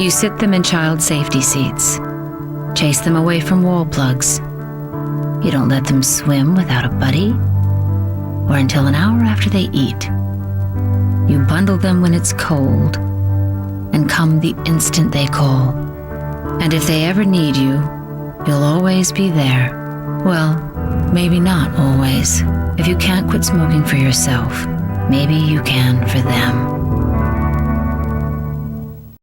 You sit them in child safety seats. Chase them away from wall plugs. You don't let them swim without a buddy, or until an hour after they eat. You bundle them when it's cold, and come the instant they call. And if they ever need you, you'll always be there. Well, maybe not always. If you can't quit smoking for yourself, maybe you can for them.